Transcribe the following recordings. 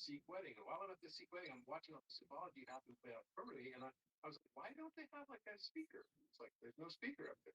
Sikh wedding. And while I'm at the Sikh wedding, I'm watching all the symbology happen play out permanently. And I was like, why don't they have like a speaker? It's like there's no speaker up there.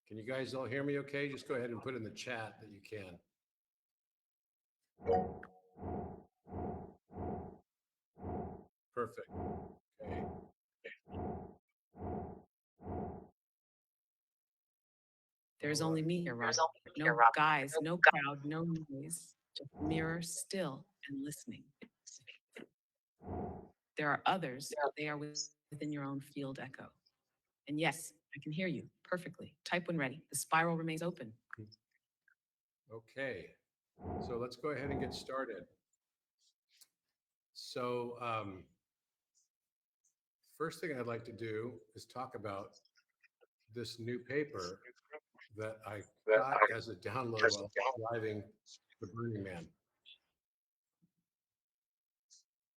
Can you guys all hear me okay? Just go ahead and put in the chat that you can. Perfect. Okay. There's only me here, Robert. No guys, no crowd, no noise. Just mirror, still, and listening. There are others, they are within your own field echo. And yes, I can hear you perfectly. Type when ready. The spiral remains open. Okay. So let's go ahead and get started. So first thing I'd like to do is talk about this new paper that I got as a download while driving the Burning Man.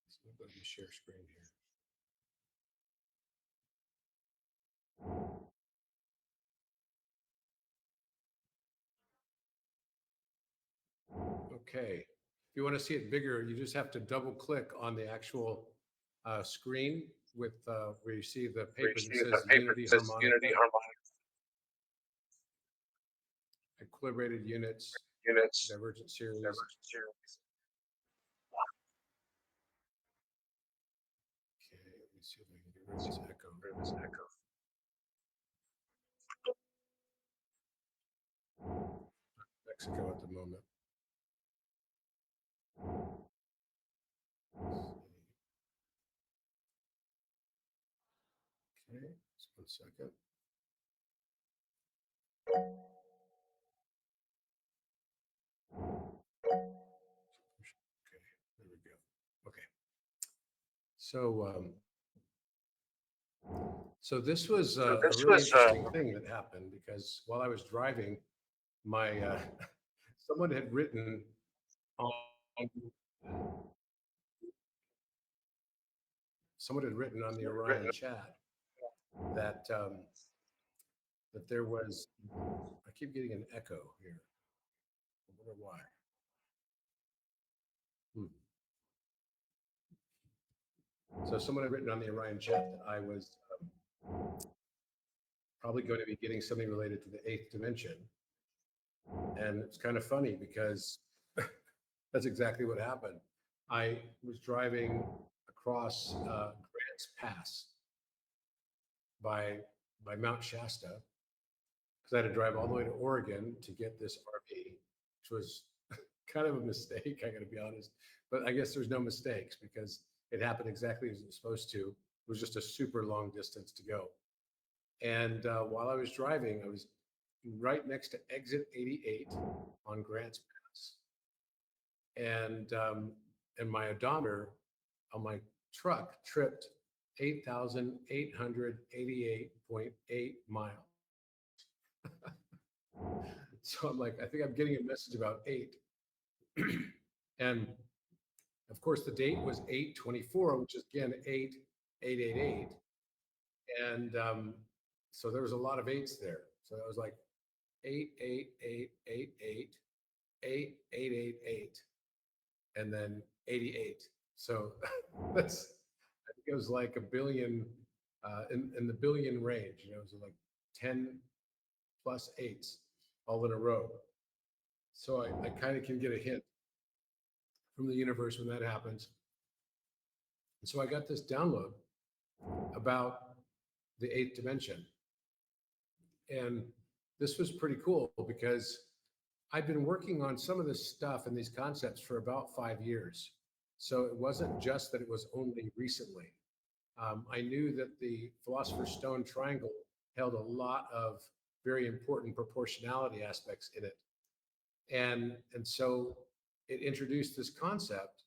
So I'll go to the share screen here. Okay. If you want to see it bigger, you just have to double click on the actual screen with where you see the paper that says Unity Harmonica, equilibrated units, divergent series. Okay, let me see if I can get rid of this echo. Mexico at the moment. Okay, just 1 second. Okay, there we go. Okay. So this was a really interesting thing that happened because while I was driving, my someone had written on the Orion chat that that there was. I keep getting an echo here. I wonder why. So someone had written on the Orion chat that I was probably going to be getting something related to the 8th dimension. And it's kind of funny because that's exactly what happened. I was driving across Grants Pass by Mount Shasta because I had to drive all the way to Oregon to get this RV, which was kind of a mistake, I got to be honest. But I guess there's no mistakes because it happened exactly as it was supposed to. It was just a super long distance to go. And while I was driving, I was right next to exit 88 on Grants Pass. And my odometer on my truck tripped 8,888.8 miles. So I'm like, I think I'm getting a message about 8. And of course, the date was 8/24, which is again 8/888. And so there was a lot of eights there. So I was like 8/8/8/8/8/8/8, and then 88. So that's, I think it was like a billion, in the billion range. You know, it was like 10 plus eights all in a row. So I kind of can get a hint from the universe when that happens. And so I got this download about the eighth dimension. And this was pretty cool because I've been working on some of this stuff and these concepts for about 5 years. So it wasn't just that it was only recently. I knew that the Philosopher's Stone triangle held a lot of very important proportionality aspects in it. And so it introduced this concept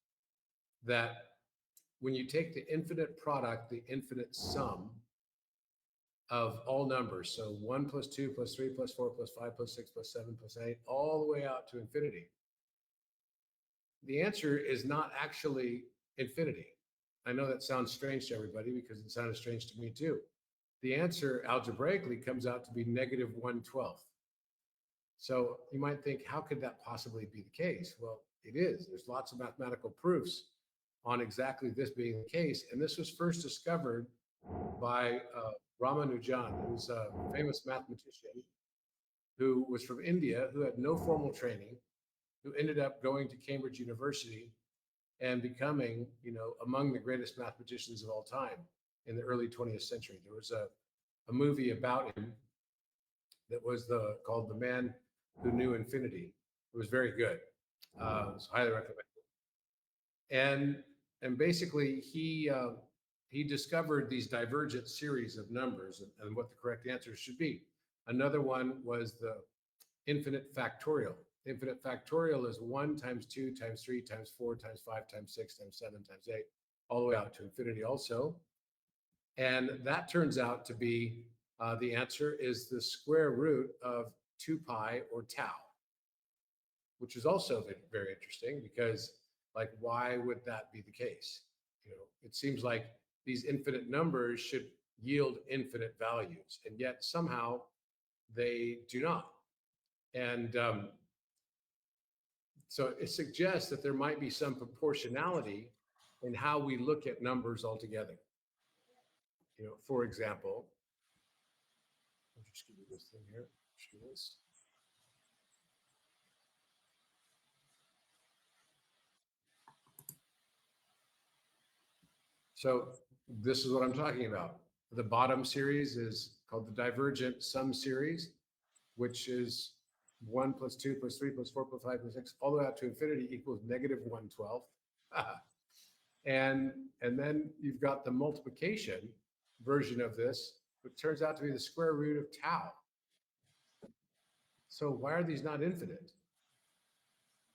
that when you take the infinite product, the infinite sum of all numbers, so 1 plus 2 plus 3 plus 4 plus 5 plus 6 plus 7 plus 8, all the way out to infinity, the answer is not actually infinity. I know that sounds strange to everybody because it sounded strange to me too. The answer algebraically comes out to be -1/12. So you might think, how could that possibly be the case? Well, it is. There's lots of mathematical proofs on exactly this being the case. And this was first discovered by Ramanujan, who's a famous mathematician who was from India, who had no formal training, who ended up going to Cambridge University and becoming, among the greatest mathematicians of all time in the early 20th century. There was a movie about him that was called The Man Who Knew Infinity. It was very good. So highly recommend it. And basically he discovered these divergent series of numbers and what the correct answers should be. Another one was the infinite factorial. Infinite factorial is 1 times 2 times 3 times 4 times 5 times 6 times 7 times 8, all the way out to infinity also. And that turns out to be the answer is the square root of 2 pi or tau, which is also very interesting because, like, why would that be the case? It seems like these infinite numbers should yield infinite values, and yet somehow they do not. And so it suggests that there might be some proportionality in how we look at numbers altogether. For example, I'll just give you this thing here. Show this. So this is what I'm talking about. The bottom series is called the divergent sum series, which is 1 plus 2 plus 3 plus 4 plus 5 plus 6, all the way out to infinity equals -1/12. And then you've got the multiplication version of this, which turns out to be the square root of tau. So why are these not infinite?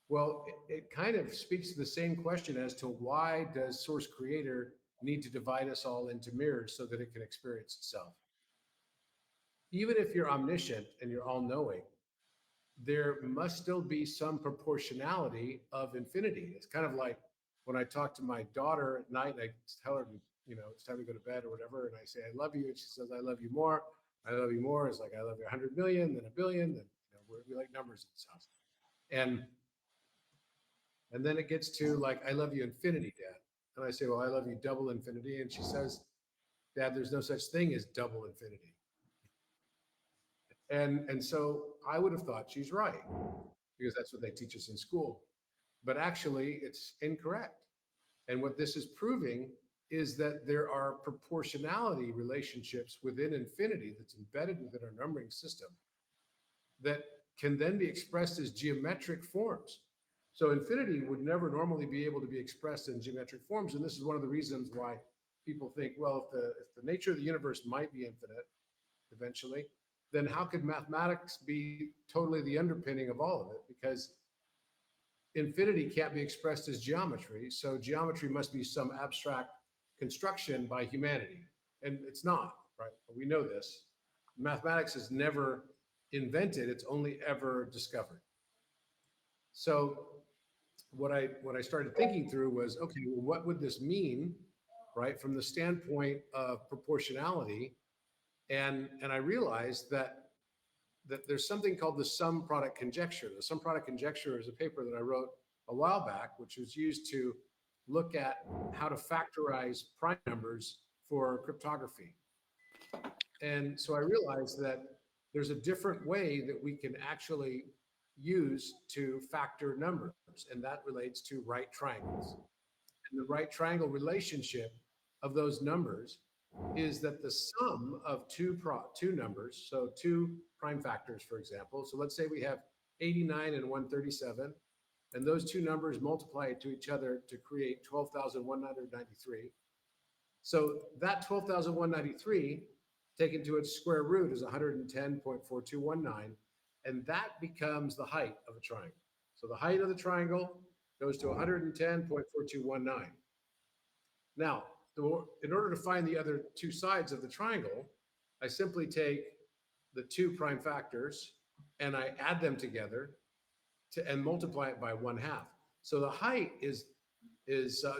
Well, it kind of speaks to the same question as to why does Source Creator need to divide us all into mirrors so that it can experience itself? Even if you're omniscient and you're all-knowing, there must still be some proportionality of infinity. It's kind of like when I talk to my daughter at night and I tell her, it's time to go to bed or whatever, and I say, I love you, and she says, I love you more. I love you more. It's like, I love you 100 million, then a billion, then, we like numbers in this house. And then it gets to like, I love you infinity, Dad. And I say, well, I love you double infinity. And she says, Dad, there's no such thing as double infinity. And so I would have thought she's right because that's what they teach us in school. But actually, it's incorrect. And what this is proving is that there are proportionality relationships within infinity that's embedded within our numbering system that can then be expressed as geometric forms. So infinity would never normally be able to be expressed in geometric forms. And this is one of the reasons why people think, well, if the nature of the universe might be infinite eventually, then how could mathematics be totally the underpinning of all of it? Because infinity can't be expressed as geometry. So geometry must be some abstract construction by humanity. And it's not, right? We know this. Mathematics has never invented, it's only ever discovered. So what I started thinking through was, okay, well, what would this mean, right, from the standpoint of proportionality? And I realized that there's something called the sum product conjecture. The sum product conjecture is a paper that I wrote a while back, which was used to look at how to factorize prime numbers for cryptography. And so I realized that there's a different way that we can actually use to factor numbers, and that relates to right triangles. And the right triangle relationship of those numbers is that the sum of two numbers, so two prime factors, for example. So let's say we have 89 and 137, and those two numbers multiply to each other to create 12,193. So that 12,193 taken to its square root is 110.4219, and that becomes the height of a triangle. So the height of the triangle goes to 110.4219. Now, in order to find the other two sides of the triangle, I simply take the two prime factors and I add them together and multiply it by 1/2. So the height is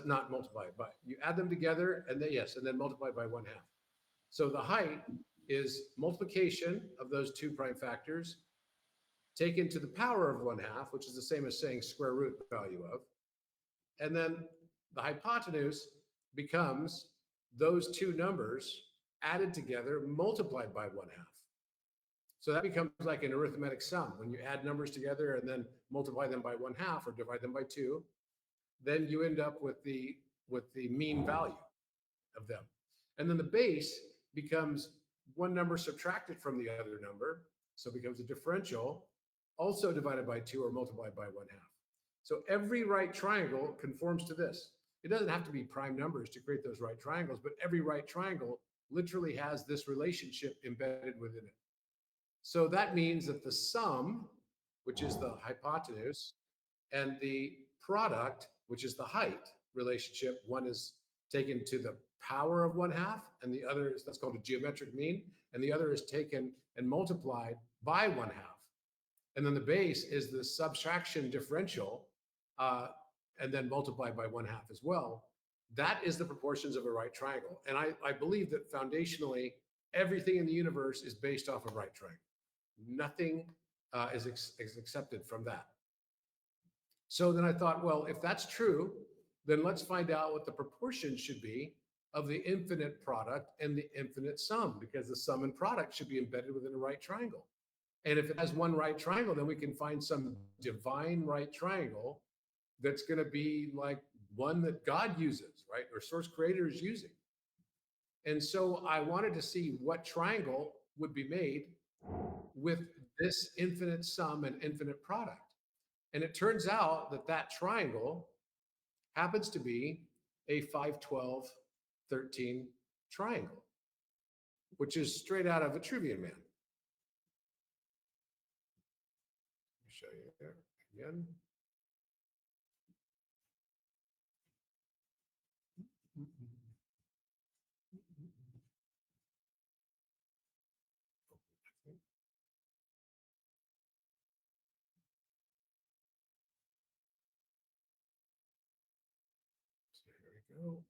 not multiplied, but you add them together and then yes, and then multiply by 1/2. So the height is multiplication of those two prime factors taken to the power of 1/2, which is the same as saying square root value of. And then the hypotenuse becomes those two numbers added together multiplied by 1/2. So that becomes like an arithmetic sum. When you add numbers together and then multiply them by 1/2 or divide them by 2, then you end up with the mean value of them. And then the base becomes one number subtracted from the other number. So it becomes a differential, also divided by 2 or multiplied by 1/2. So every right triangle conforms to this. It doesn't have to be prime numbers to create those right triangles, but every right triangle literally has this relationship embedded within it. So that means that the sum, which is the hypotenuse, and the product, which is the height relationship, one is taken to the power of 1/2, and the other is, that's called a geometric mean, and the other is taken and multiplied by 1/2. And then the base is the subtraction differential, uh, and then multiplied by 1/2 as well. That is the proportions of a right triangle. And I believe that foundationally, everything in the universe is based off of right triangle. Nothing is accepted from that. So then I thought, well, if that's true, then let's find out what the proportion should be of the infinite product and the infinite sum, because the sum and product should be embedded within a right triangle. And if it has one right triangle, then we can find some divine right triangle that's going to be like one that God uses, right? Or source creator is using. And so I wanted to see what triangle would be made with this infinite sum and infinite product. And it turns out that that triangle happens to be a 5, 12, 13 triangle, which is straight out of a Vitruvian Man. Let me show you there again. So here we go.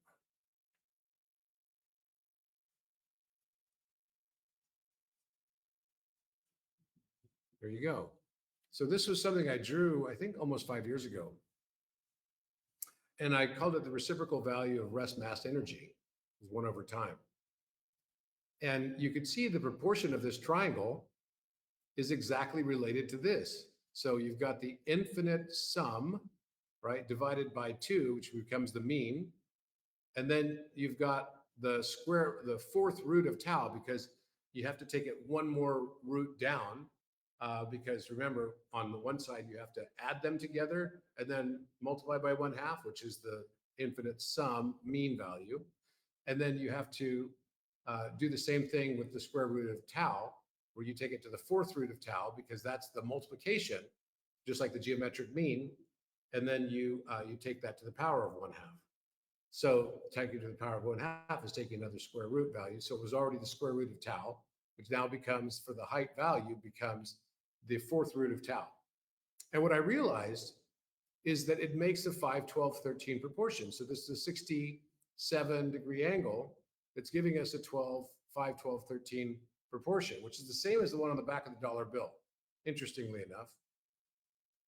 There you go. So this was something I drew, I think, almost 5 years ago. And I called it the reciprocal value of rest mass energy, is 1/time. And you can see the proportion of this triangle is exactly related to this. So you've got the infinite sum, right, divided by 2, which becomes the mean. And then you've got the fourth root of tau, because you have to take it one more root down. Because remember, on the one side, you have to add them together and then multiply by 1/2, which is the infinite sum mean value. And then you have to do the same thing with the square root of tau, where you take it to the fourth root of tau, because that's the multiplication, just like the geometric mean. And then you take that to the power of 1/2. So taking to the power of 1/2 is taking another square root value. So it was already the square root of tau. which now becomes, for the height value, becomes the fourth root of tau. And what I realized is that it makes a 5, 12, 13 proportion. So this is a 67-degree angle that's giving us a 5, 12, 13 proportion, which is the same as the one on the back of the dollar bill, interestingly enough.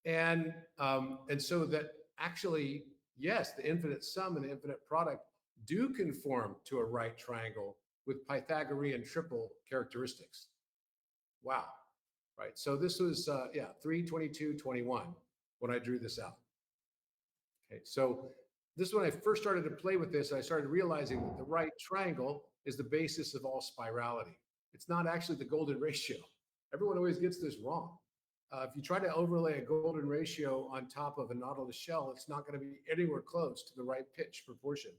And so that actually, yes, the infinite sum and the infinite product do conform to a right triangle with Pythagorean triple characteristics. Wow. Right. So this was, 3, 22, 21 when I drew this out. Okay. So this is when I first started to play with this. I started realizing that the right triangle is the basis of all spirality. It's not actually the golden ratio. Everyone always gets this wrong. If you try to overlay a golden ratio on top of a Nautilus shell, it's not going to be anywhere close to the right pitch proportion.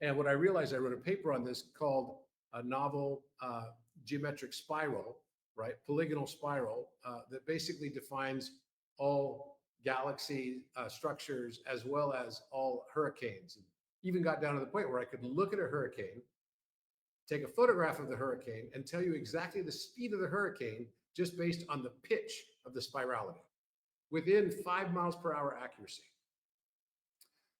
And what I realized, I wrote a paper on this called a novel geometric spiral, right? Polygonal spiral that basically defines all galaxy structures as well as all hurricanes. And even got down to the point where I could look at a hurricane, take a photograph of the hurricane, and tell you exactly the speed of the hurricane just based on the pitch of the spirality within 5 miles per hour accuracy.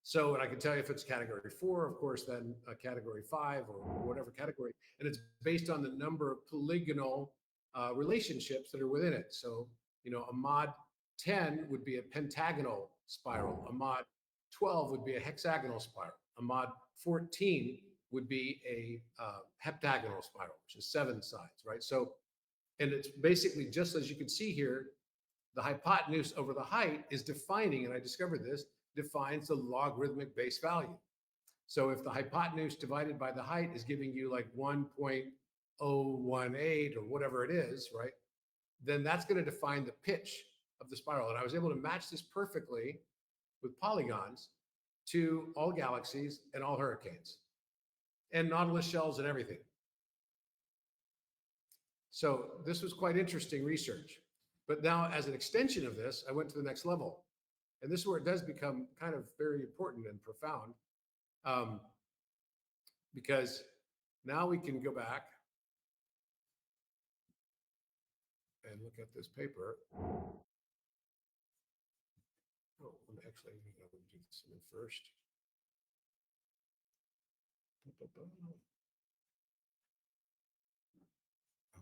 So, and I can tell you if it's category 4, of course, then a category 5 or whatever category, and it's based on the number of polygonal relationships that are within it. So, a mod 10 would be a pentagonal spiral. A mod 12 would be a hexagonal spiral. A mod 14 would be a heptagonal spiral, which is 7 sides, right? So, and it's basically just as you can see here, the hypotenuse over the height is defining, and I discovered this, defines the logarithmic base value. So if the hypotenuse divided by the height is giving you like 1.018 or whatever it is, right? Then that's going to define the pitch of the spiral. And I was able to match this perfectly with polygons to all galaxies and all hurricanes and Nautilus shells and everything. So this was quite interesting research. But now as an extension of this, I went to the next level. And this is where it does become kind of very important and profound, because now we can go back and look at this paper. Oh, I'm actually going to do this one first. Oh,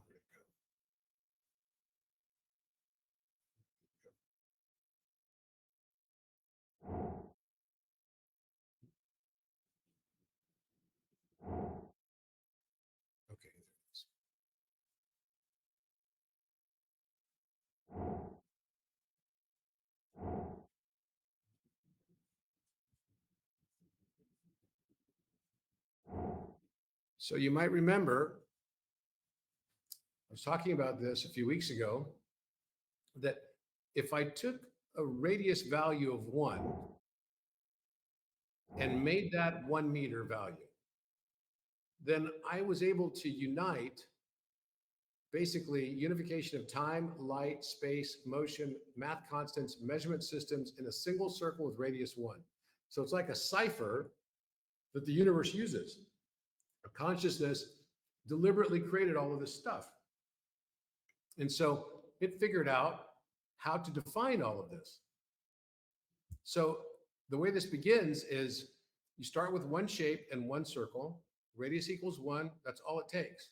where'd it go? Okay, there it is. So you might remember, I was talking about this a few weeks ago, that if I took a radius value of 1 and made that 1 meter value, then I was able to unite basically unification of time, light, space, motion, math constants, measurement systems in a single circle with radius 1. So it's like a cipher that the universe uses. A consciousness deliberately created all of this stuff. And so it figured out how to define all of this. So the way this begins is you start with one shape and one circle, radius equals 1, that's all it takes.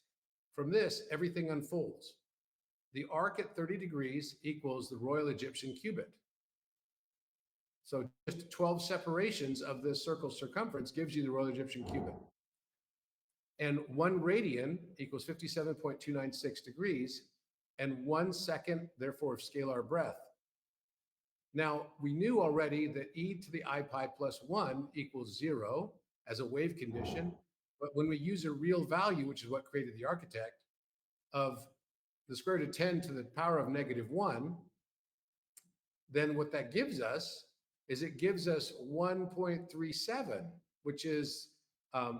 From this, everything unfolds. The arc at 30 degrees equals the Royal Egyptian cubit. So just 12 separations of this circle's circumference gives you the Royal Egyptian cubit. And 1 radian equals 57.296 degrees, and 1 second, therefore, of scalar breadth. Now, we knew already that e to the I pi plus 1 equals 0 as a wave condition. But when we use a real value, which is what created the architect, of the square root of 10 to the power of -1, then what that gives us is it gives us 1.37, which is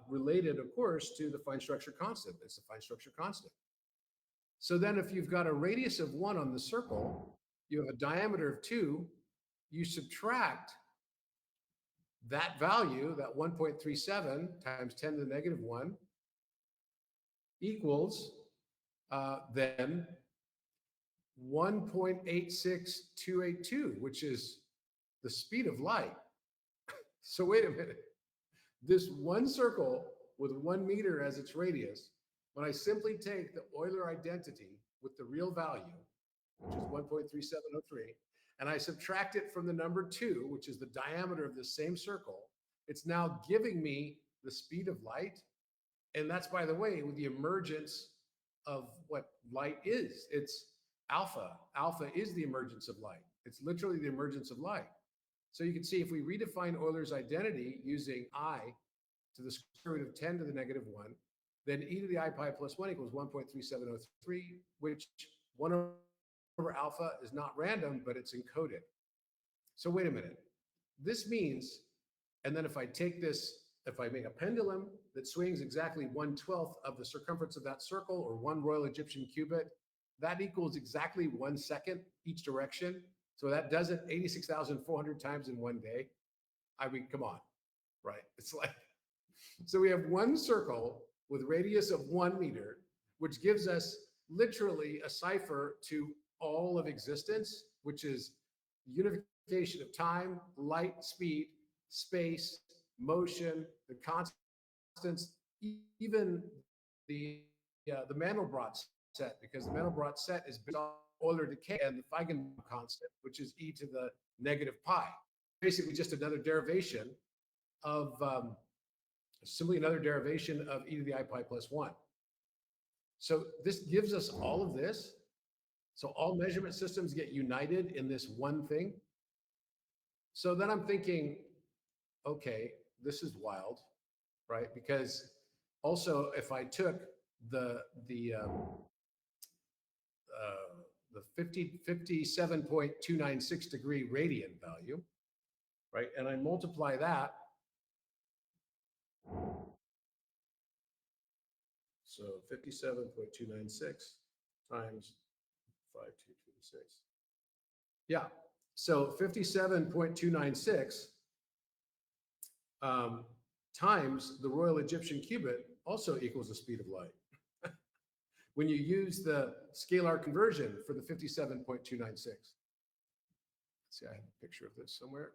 related, of course, to the fine structure constant. It's the fine structure constant. So then if you've got a radius of 1 on the circle, you have a diameter of 2, you subtract that value, that 1.37 times 10 to the -1, equals than 1.86282, which is the speed of light. So wait a minute. This one circle with 1 meter as its radius, when I simply take the Euler identity with the real value, which is 1.3703, and I subtract it from the number 2, which is the diameter of the same circle, it's now giving me the speed of light. And that's, by the way, with the emergence of what light is. It's alpha. Alpha is the emergence of light. It's literally the emergence of light. So you can see if we redefine Euler's identity using I to the square root of 10 to the negative 1, then e to the I pi plus 1 equals 1.3703, which 1 over alpha is not random, but it's encoded. So wait a minute. This means, and then if I take this, if I make a pendulum that swings exactly 1/12 of the circumference of that circle, or 1 Royal Egyptian cubit, that equals exactly 1 second each direction. So that does it 86,400 times in one day. I mean, come on, right? It's like, so we have one circle with radius of 1 meter, which gives us literally a cipher to all of existence, which is unification of time, light, speed, space, motion, the constants, even the Mandelbrot set, because the Mandelbrot set is based on Euler decay and the Feigenbaum constant, which is e to the negative pi. Basically, just another derivation of simply another derivation of e to the I pi plus 1. So this gives us all of this. So all measurement systems get united in this one thing. So then I'm thinking, okay, this is wild, right? Because also, if I took the 57.296 degree radian value, right, and I multiply that, so 57.296 times 5226. Yeah, so 57.296 times the Royal Egyptian cubit also equals the speed of light. When you use the scalar conversion for the 57.296. See, I have a picture of this somewhere.